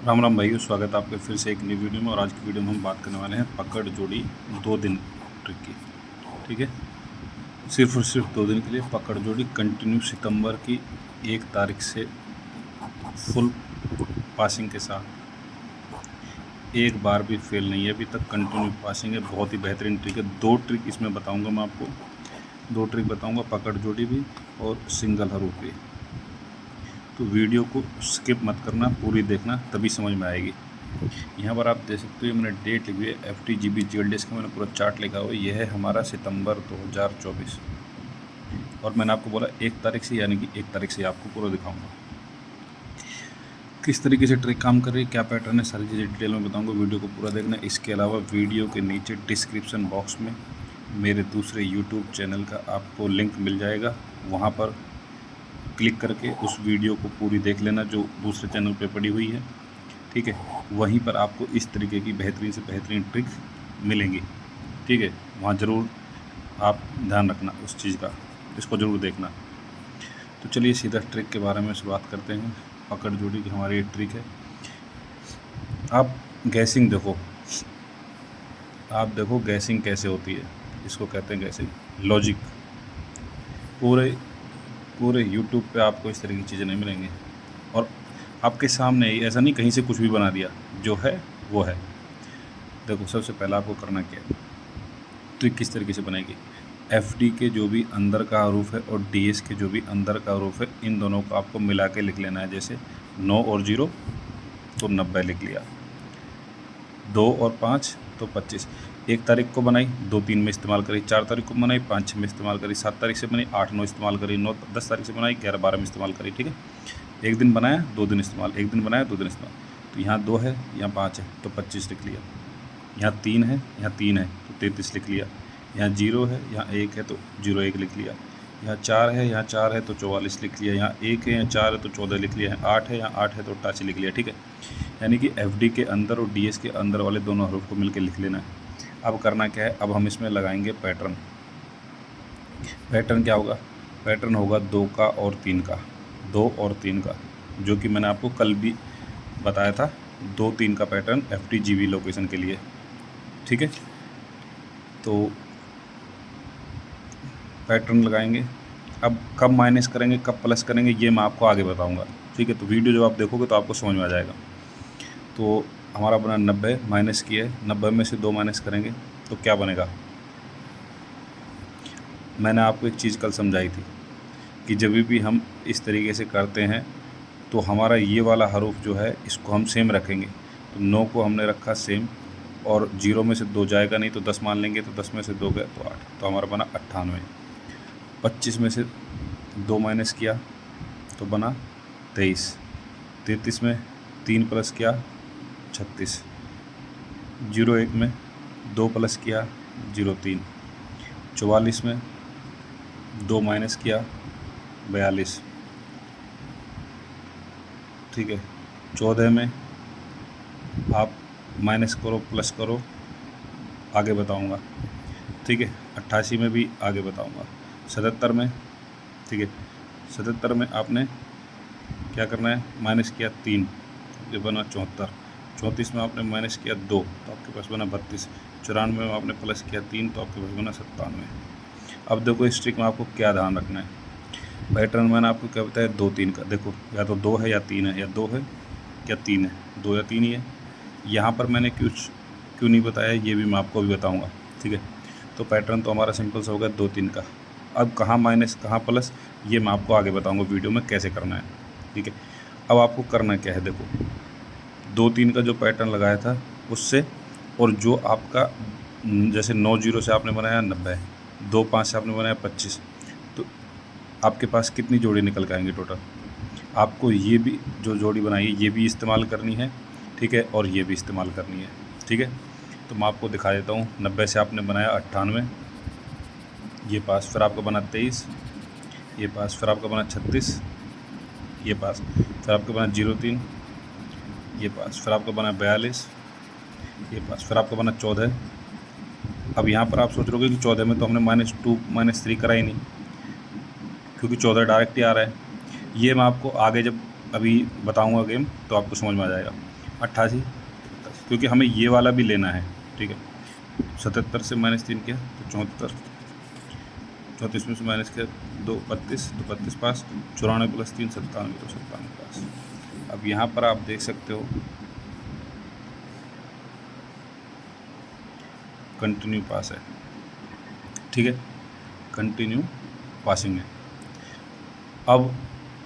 राम राम भाइयों, स्वागत है आपके फिर से एक नई वीडियो में। और आज की वीडियो में हम बात करने वाले हैं पकड़ जोड़ी 2 दिन ट्रिक की। ठीक है, सिर्फ और सिर्फ 2 दिन के लिए पकड़ जोड़ी कंटिन्यू सितंबर की 1 तारीख से फुल पासिंग के साथ, एक बार भी फेल नहीं है अभी तक, कंटिन्यू पासिंग है। बहुत ही बेहतरीन ट्रिक है। 2 ट्रिक इसमें बताऊँगा मैं आपको, 2 ट्रिक बताऊँगा, पकड़ जोड़ी भी और सिंगल हरूफ भी। तो वीडियो को स्किप मत करना, पूरी देखना, तभी समझ में आएगी। यहाँ पर आप देख सकते हो, मैंने डेट लिखी है FTGB GLDS का, मैंने पूरा चार्ट लिखा हुआ है। यह है हमारा सितंबर 2024 और मैंने आपको बोला 1 तारीख से, यानी कि 1 तारीख से आपको पूरा दिखाऊंगा किस तरीके से ट्रिक काम कर रही है, क्या पैटर्न है, सारी चीज़ें डिटेल में बताऊंगा। वीडियो को पूरा देखना। इसके अलावा वीडियो के नीचे डिस्क्रिप्शन बॉक्स में मेरे दूसरे यूट्यूब चैनल का आपको लिंक मिल जाएगा। वहाँ पर क्लिक करके उस वीडियो को पूरी देख लेना जो दूसरे चैनल पे पड़ी हुई है। ठीक है, वहीं पर आपको इस तरीके की बेहतरीन से बेहतरीन ट्रिक मिलेंगी। ठीक है, वहाँ ज़रूर आप ध्यान रखना उस चीज़ का, इसको ज़रूर देखना। तो चलिए सीधा ट्रिक के बारे में शुरुआत करते हैं। पकड़ जोड़ी की हमारी ये ट्रिक है। आप गैसिंग देखो, आप देखो गैसिंग कैसे होती है। इसको कहते हैं गैसिंग लॉजिक। पूरे यूट्यूब पे आपको इस तरह की चीज़ें नहीं मिलेंगी और आपके सामने ही, ऐसा नहीं कहीं से कुछ भी बना दिया, जो है वो है। देखो, सबसे पहला आपको करना क्या है, ट्रिक किस तरीके से बनेगी। FD के जो भी अंदर का हरूफ है और DS के जो भी अंदर का हरूफ है, इन दोनों को आपको मिला के लिख लेना है। जैसे 9 और 0 तो 90 लिख लिया, 2 और 5 तो 25। 1 तारीख को बनाई, 2-3 में इस्तेमाल करी, 4 तारीख को बनाई, 5-6 में इस्तेमाल करी, 7 तारीख से बनी, 8-9 इस्तेमाल करी, 9-10 तारीख से बनाई, 11-12 में इस्तेमाल करी। ठीक है, 1 दिन बनाया 2 दिन इस्तेमाल, 1 दिन बनाया 2 दिन इस्तेमाल। तो यहाँ 2 है, यहाँ 5 है तो 25 लिख लिया, यहाँ 3 है, यहाँ 3 है तो 33 लिख लिया, यहाँ 0 है, यहाँ 1 है तो 01 लिख लिया, यहाँ 4 है, यहाँ 4 है तो 44 लिख लिया, यहाँ 1 है, यहाँ 4 है तो 14 लिख लिया, यहाँ 8 है, यहाँ 8 है तो 88 लिख लिया। ठीक है, यानी कि FD के अंदर और DS के अंदर वाले दोनों हरूफ को मिलकर लिख लेना है। अब करना क्या है, अब हम इसमें लगाएंगे पैटर्न। पैटर्न क्या होगा, पैटर्न होगा 2 का और 3 का, 2 और 3 का, जो कि मैंने आपको कल भी बताया था। 2-3 का पैटर्न FTGB लोकेशन के लिए। ठीक है, तो पैटर्न लगाएंगे। अब कब माइनस करेंगे, कब प्लस करेंगे, ये मैं आपको आगे बताऊंगा। ठीक है, तो वीडियो जब आप देखोगे तो आपको समझ में आ जाएगा। तो हमारा बना 90, माइनस किया है, 90 में से 2 माइनस करेंगे तो क्या बनेगा। मैंने आपको एक चीज़ कल समझाई थी कि जब भी हम इस तरीके से करते हैं तो हमारा ये वाला हरूफ जो है, इसको हम सेम रखेंगे। तो 9 को हमने रखा सेम, और 0 में से 2 जाएगा नहीं तो 10 मान लेंगे, तो 10 में से 2 गए तो 8, तो हमारा बना 98। 25 में से 2 माइनस किया तो बना 23। 33 में 3 प्लस किया 36। 01 में 2 प्लस किया 03। 44 में 2 माइनस किया 42। ठीक है, 14 में आप माइनस करो प्लस करो, आगे बताऊंगा। ठीक है, 88 में भी आगे बताऊंगा। 77 में, ठीक है, 77 में आपने क्या करना है, माइनस किया 3, ये बना 74। 34 में आपने माइनस किया 2 तो आपके पास बना 32। 94 में आपने प्लस किया 3 तो आपके पास बना 97। अब देखो इस ट्रिक में आपको क्या ध्यान रखना है। पैटर्न मैंने आपको क्या बताया, 2-3 का। देखो, या तो 2 है या 3 है, या 2 है या 3 है, 2 या 3 ही है। यहाँ पर मैंने क्यों नहीं बताया, ये भी मैं आपको भी बताऊँगा। ठीक है, तो पैटर्न तो हमारा सिंपल सा हो गया 2-3 का। अब कहाँ माइनस कहाँ प्लस, ये मैं आपको आगे बताऊँगा वीडियो में कैसे करना है। ठीक है, अब आपको करना क्या है, देखो 2-3 का जो पैटर्न लगाया था उससे, और जो आपका जैसे 9-0 से आपने बनाया 90, 2-5 से आपने बनाया 25, तो आपके पास कितनी जोड़ी निकल के आएंगे टोटल। आपको ये भी जो जोड़ी बनाई है ये भी इस्तेमाल करनी है। ठीक है, और ये भी इस्तेमाल करनी है। ठीक है, तो मैं आपको दिखा देता हूँ। 90 से आपने बनाया 98, ये पास, फिर आपका बना 23, ये पास, फिर आपका बना 36, ये पास, फिर आपका बना 03, ये पास, फिर आपका बना 42, ये पास, फिर आपका बना 14। अब यहाँ पर आप सोच रहे हो कि 14 में तो हमने -2 -3 करा ही नहीं, क्योंकि 14 डायरेक्ट ही आ रहा है। ये मैं आपको आगे जब अभी बताऊंगा गेम तो आपको समझ में आ जाएगा। 88, क्योंकि हमें ये वाला भी लेना है, ठीक है। 77 से -3 किया तो 74, 34 में से माइनस किया 2 32, 2 32 पास, 94 + 3 97, तो 97 पास। अब यहाँ पर आप देख सकते हो कंटिन्यू पास है, ठीक है, कंटिन्यू पासिंग है। अब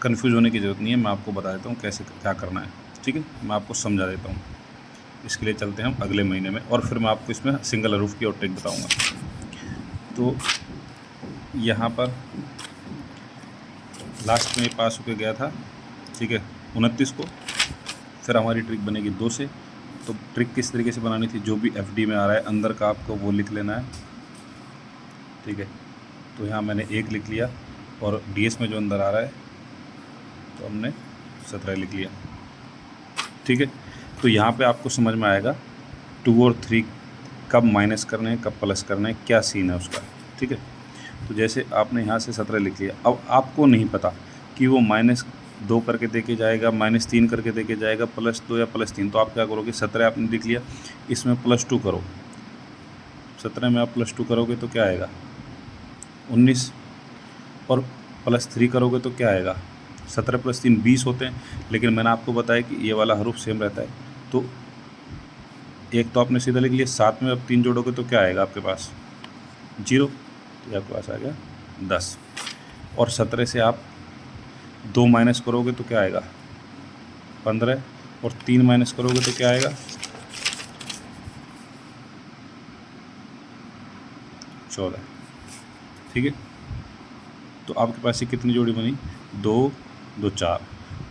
कंफ्यूज होने की ज़रूरत नहीं है, मैं आपको बता देता हूँ कैसे क्या करना है, ठीक है, मैं आपको समझा देता हूँ। इसके लिए चलते हैं हम अगले महीने में, और फिर मैं आपको इसमें सिंगल हरूफ की और ट्रिक बताऊँगा। तो यहाँ पर लास्ट में पास होकर गया था, ठीक है, 29 को। फिर हमारी ट्रिक बनेगी 2 से। तो ट्रिक किस तरीके से बनानी थी, जो भी एफडी में आ रहा है अंदर का आपको वो लिख लेना है, ठीक है। तो यहाँ मैंने 1 लिख लिया, और डीएस में जो अंदर आ रहा है तो हमने 17 लिख लिया, ठीक है। तो यहाँ पे आपको समझ में आएगा 2 और 3 कब माइनस करने हैं, कब प्लस करना है, क्या सीन है उसका, ठीक है। तो जैसे आपने यहाँ से 17 लिख लिया, अब आपको नहीं पता कि वो -2 करके देके जाएगा, -3 करके देके जाएगा, +2 या +3। तो आप क्या करोगे, 17 आपने लिख लिया, इसमें +2 करो, 17 में आप +2 करोगे तो क्या आएगा 19, और +3 करोगे तो क्या आएगा 17 + 3 20 होते हैं। लेकिन मैंने आपको बताया कि ये वाला हरूफ सेम रहता है। तो एक तो आपने सीधा लिख लिया, 7 में अब 3 जोड़ोगे तो क्या आएगा आपके पास 0, तो आपके पास आ गया 10। और 17 से आप 2 माइनस करोगे तो क्या आएगा 15, और 3 माइनस करोगे तो क्या आएगा 14, ठीक है। तो आपके पास ये कितनी जोड़ी बनी, 2 2 4,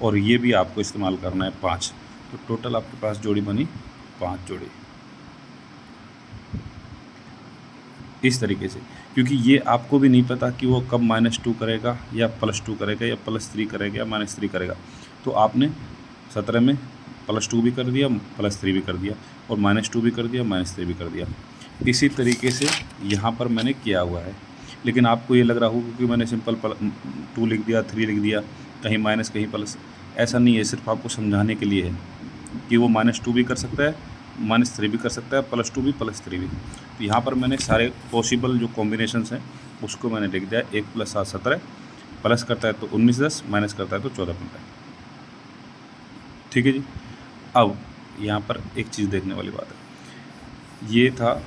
और ये भी आपको इस्तेमाल करना है 5। तो टोटल आपके पास जोड़ी बनी 5 जोड़ी, इस तरीके से। क्योंकि ये आपको भी नहीं पता कि वो कब -2 करेगा या +2 करेगा या +3 करेगा या -3 करेगा। तो आपने 17 में +2 भी कर दिया, +3 भी कर दिया, और -2 भी कर दिया, -3 भी कर दिया। इसी तरीके से यहाँ पर मैंने किया हुआ है। लेकिन आपको ये लग रहा होगा कि मैंने सिंपल 2 लिख दिया, 3 लिख दिया, कहीं माइनस कहीं प्लस, ऐसा नहीं है। सिर्फ आपको समझाने के लिए है कि वो -2 भी कर सकता है, -3 भी कर सकता है, +2 भी, +3 भी। तो यहाँ पर मैंने सारे पॉसिबल जो कॉम्बिनेशंस हैं उसको मैंने लिख दिया। 1 + 7 17, प्लस करता है तो 19 10, माइनस करता है तो 14 15, ठीक है जी। अब यहाँ पर एक चीज़ देखने वाली बात है, ये था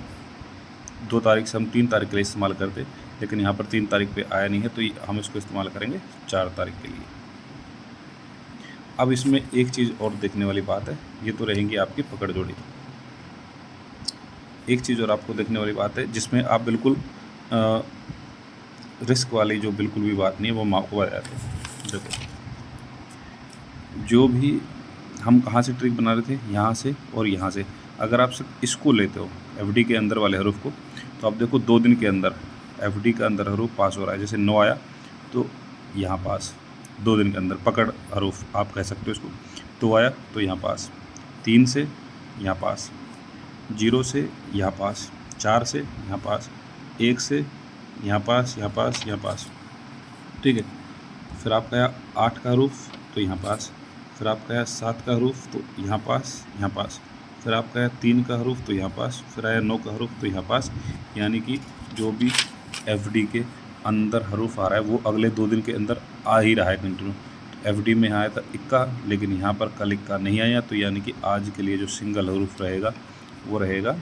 2 तारीख से हम 3 तारीख के लिए इस्तेमाल करते, लेकिन यहाँ पर 3 तारीख पे आया नहीं है, तो हम इसको इस्तेमाल करेंगे 4 तारीख के लिए। अब इसमें एक चीज़ और देखने वाली बात है, ये तो रहेंगी आपकी पकड़ जोड़ी। एक चीज़ और आपको देखने वाली बात है जिसमें आप बिल्कुल रिस्क वाली जो बिल्कुल भी बात नहीं है वो हम आपको बता जाते हैं। देखो, जो भी हम कहाँ से ट्रिक बना रहे थे, यहाँ से और यहाँ से। अगर आप सिर्फ इसको लेते हो एफडी के अंदर वाले हरूफ को, तो आप देखो 2 दिन के अंदर एफडी का अंदर हरूफ पास हो रहा है। जैसे 9 आया तो यहाँ पास, 2 दिन के अंदर पकड़ हरूफ आप कह सकते हो इसको। 2 आया तो यहाँ पास, 3 से यहाँ पास, 0 से यहाँ पास, 4 से यहाँ पास, 1 से यहाँ पास, यहाँ पास, यहाँ पास, ठीक है। फिर आपका आया 8 का हरूफ तो यहाँ पास, फिर आपका आया 7 का हरूफ तो यहाँ पास, यहाँ पास, फिर आपका आया 3 का हरूफ तो यहाँ पास, फिर आया 9 का हरूफ तो यहाँ पास। यानी कि जो भी एफडी के अंदर हरूफ आ रहा है वो अगले 2 दिन के अंदर आ ही रहा है कंटिन्यू। तो एफडी में आया था इक्का, लेकिन यहाँ पर कल इक्का नहीं आया, तो यानी कि आज के लिए जो सिंगल हरूफ रहेगा वो रहेगा,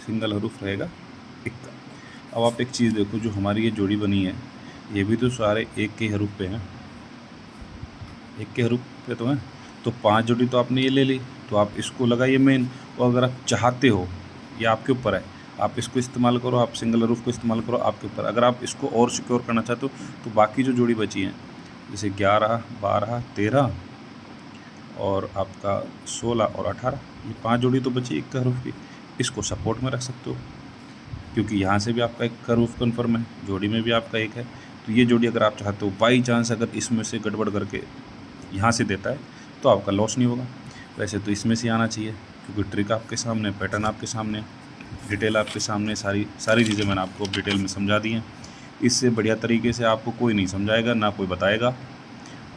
सिंगल हरूफ रहेगा इक्का। अब आप एक चीज़ देखो, जो हमारी ये जोड़ी बनी है ये भी तो सारे एक के हरूफ पे हैं, एक के हरूफ पे तो हैं। तो 5 जोड़ी तो आपने ये ले ली, तो आप इसको लगाइए मेन। और अगर आप चाहते हो, ये आपके ऊपर है, आप इसको इस्तेमाल करो, आप सिंगल हरूफ को इस्तेमाल करो, आपके ऊपर। अगर आप इसको और सिक्योर करना चाहते हो तो बाकी जो जोड़ी बची हैं, जैसे 11 12 13 और आपका 16 और 18, ये 5 जोड़ी तो बची एक हरूफ की, इसको सपोर्ट में रख सकते हो, क्योंकि यहाँ से भी आपका एक हरूफ कन्फर्म है, जोड़ी में भी आपका एक है। तो ये जोड़ी अगर आप चाहते हो, बाई चांस अगर इसमें से गड़बड़ करके यहाँ से देता है तो आपका लॉस नहीं होगा। वैसे तो इसमें से आना चाहिए, क्योंकि ट्रिक आपके सामने, पैटर्न आपके सामने, डिटेल आपके सामने, सारी चीज़ें मैंने आपको डिटेल में समझा दी हैं। इससे बढ़िया तरीके से आपको कोई नहीं समझाएगा, ना कोई बताएगा।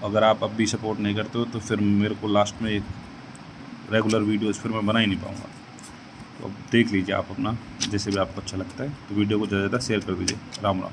अगर आप अब भी सपोर्ट नहीं करते हो तो फिर मेरे को लास्ट में एक रेगुलर वीडियोज़ फिर मैं बना ही नहीं पाऊँगा। तो अब देख लीजिए आप अपना, जैसे भी आपको अच्छा लगता है, तो वीडियो को ज़्यादा से ज़्यादा शेयर कर दीजिए। राम राम।